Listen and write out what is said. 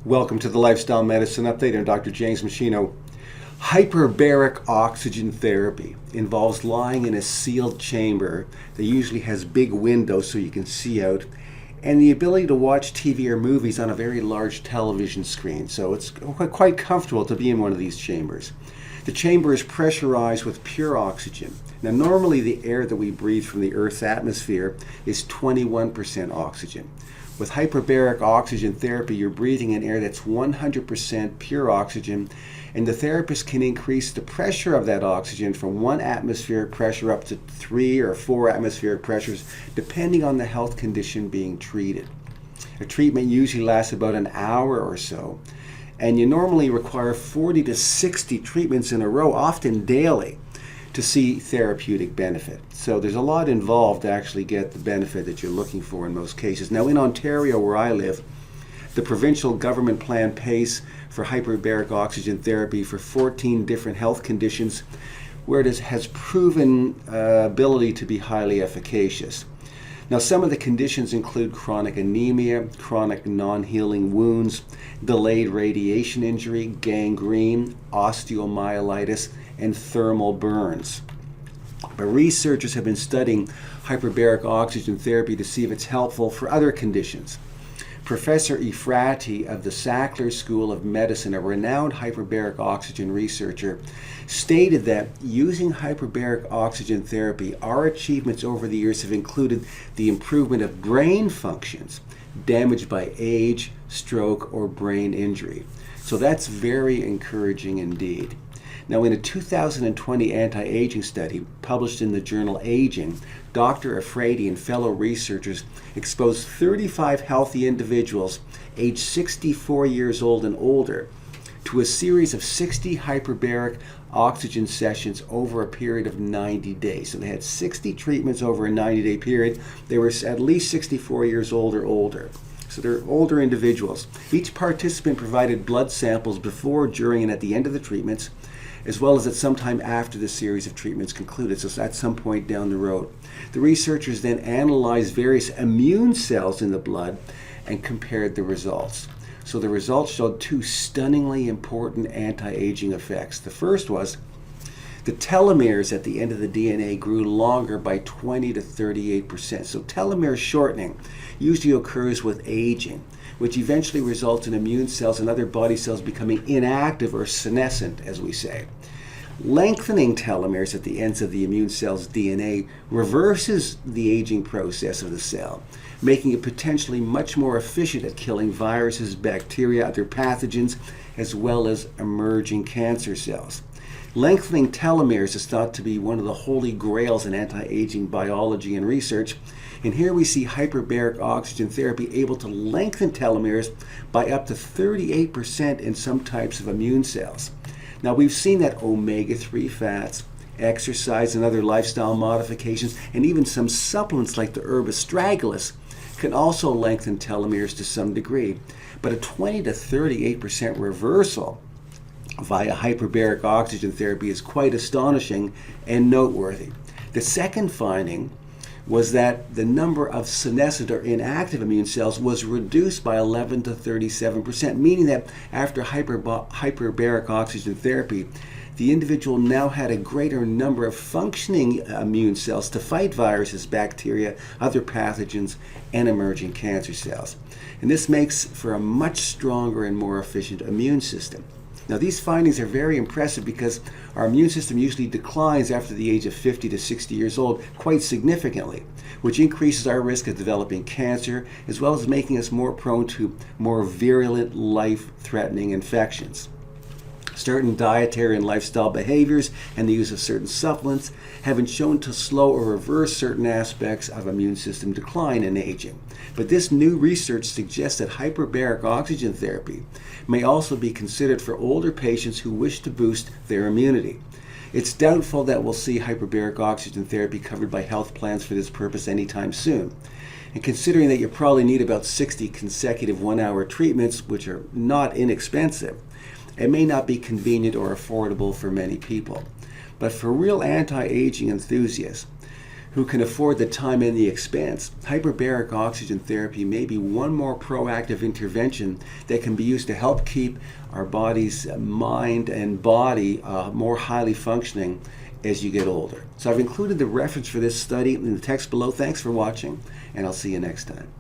Welcome to the Lifestyle Medicine Update. I'm Dr. James Meschino. Hyperbaric oxygen therapy involves lying in a sealed chamber that usually has big windows so you can see out, and the ability to watch TV or movies on a very large television screen. So it's quite comfortable to be in one of these chambers. The chamber is pressurized with pure oxygen. Now, normally the air that we breathe from the Earth's atmosphere is 21% oxygen. With hyperbaric oxygen therapy, you're breathing in air that's 100% pure oxygen, and the therapist can increase the pressure of that oxygen from 1 atmospheric pressure up to 3 or 4 atmospheric pressures, depending on the health condition being treated. A treatment usually lasts about an hour or so, and you normally require 40 to 60 treatments in a row, often daily, to see therapeutic benefit. So there's a lot involved to actually get the benefit that you're looking for in most cases. Now, in Ontario, where I live, the provincial government plan pays for hyperbaric oxygen therapy for 14 different health conditions where it has proven ability to be highly efficacious. Now, some of the conditions include chronic anemia, chronic non-healing wounds, delayed radiation injury, gangrene, osteomyelitis, and thermal burns. But researchers have been studying hyperbaric oxygen therapy to see if it's helpful for other conditions. Professor Efrati of the Sackler School of Medicine, a renowned hyperbaric oxygen researcher, stated that using hyperbaric oxygen therapy, our achievements over the years have included the improvement of brain functions damaged by age, stroke, or brain injury. So that's very encouraging indeed. Now, in a 2020 anti-aging study published in the journal Aging, Dr. Efrati and fellow researchers exposed 35 healthy individuals aged 64 years old and older to a series of 60 hyperbaric oxygen sessions over a period of 90 days. So they had 60 treatments over a 90-day period. They were at least 64 years old or older. So they're older individuals. Each participant provided blood samples before, during, and at the end of the treatments, as well as at some time after the series of treatments concluded, so at some point down the road. The researchers then analyzed various immune cells in the blood and compared the results. So the results showed 2 stunningly important anti-aging effects. The first was the telomeres at the end of the DNA grew longer by 20 to 38%. So telomere shortening usually occurs with aging, which eventually results in immune cells and other body cells becoming inactive or senescent, as we say. Lengthening telomeres at the ends of the immune cell's DNA reverses the aging process of the cell, making it potentially much more efficient at killing viruses, bacteria, other pathogens, as well as emerging cancer cells. Lengthening telomeres is thought to be one of the holy grails in anti-aging biology and research. And here we see hyperbaric oxygen therapy able to lengthen telomeres by up to 38% in some types of immune cells. Now, we've seen that omega-3 fats, exercise and other lifestyle modifications, and even some supplements like the herb astragalus can also lengthen telomeres to some degree. But a 20 to 38% reversal via hyperbaric oxygen therapy is quite astonishing and noteworthy. The second finding was that the number of senescent or inactive immune cells was reduced by 11 to 37%, meaning that after hyperbaric oxygen therapy, the individual now had a greater number of functioning immune cells to fight viruses, bacteria, other pathogens, and emerging cancer cells. And this makes for a much stronger and more efficient immune system. Now, these findings are very impressive because our immune system usually declines after the age of 50 to 60 years old quite significantly, which increases our risk of developing cancer, as well as making us more prone to more virulent, life-threatening infections. Certain dietary and lifestyle behaviors and the use of certain supplements have been shown to slow or reverse certain aspects of immune system decline in aging. But this new research suggests that hyperbaric oxygen therapy may also be considered for older patients who wish to boost their immunity. It's doubtful that we'll see hyperbaric oxygen therapy covered by health plans for this purpose anytime soon. And considering that you probably need about 60 consecutive 1-hour treatments, which are not inexpensive, it may not be convenient or affordable for many people. But for real anti-aging enthusiasts who can afford the time and the expense, hyperbaric oxygen therapy may be one more proactive intervention that can be used to help keep our body's mind and body more highly functioning as you get older. So I've included the reference for this study in the text below. Thanks for watching, and I'll see you next time.